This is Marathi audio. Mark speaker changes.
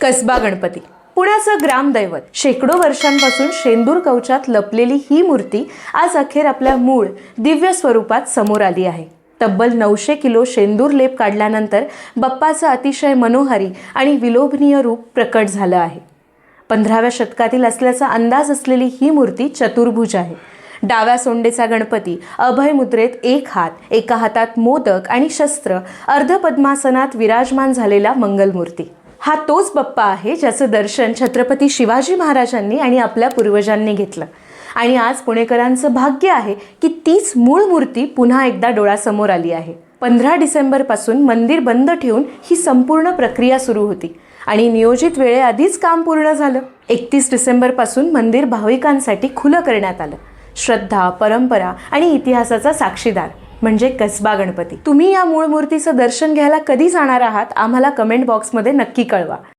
Speaker 1: कसबा गणपती पुण्याचं ग्रामदैवत. शेकडो वर्षांपासून शेंदूर कवचात लपलेली ही मूर्ती आज अखेर आपल्या मूळ दिव्य स्वरूपात समोर आली आहे. तब्बल 900 किलो शेंदूर लेप काढल्यानंतर बाप्पाचं अतिशय मनोहारी आणि विलोभनीय रूप प्रकट झालं आहे. 15व्या शतकातील असल्याचा अंदाज असलेली ही मूर्ती चतुर्भुज आहे. डाव्या सोंडेचा गणपती अभय मुद्रेत, एक हात, एका हातात मोदक आणि शस्त्र, अर्धपद्मासनात विराजमान झालेला मंगलमूर्ती. हा तोच बाप्पा आहे ज्याचं दर्शन छत्रपती शिवाजी महाराजांनी आणि आपल्या पूर्वजांनी घेतलं. आणि आज पुणेकरांचं भाग्य आहे की तीच मूळ मूर्ती पुन्हा एकदा डोळ्यासमोर आली आहे. 15 डिसेंबरपासून मंदिर बंद ठेवून ही संपूर्ण प्रक्रिया सुरू होती आणि नियोजित वेळेआधीच काम पूर्ण झालं. 31 डिसेंबरपासून मंदिर भाविकांसाठी खुलं करण्यात आलं. श्रद्धा, परंपरा आणि इतिहासाचा साक्षीदार म्हणजे कसबा गणपती. तुम्ही या मूळ मूर्तीचं दर्शन घ्यायला कधी जाणार आहात आम्हाला कमेंट बॉक्समध्ये नक्की कळवा.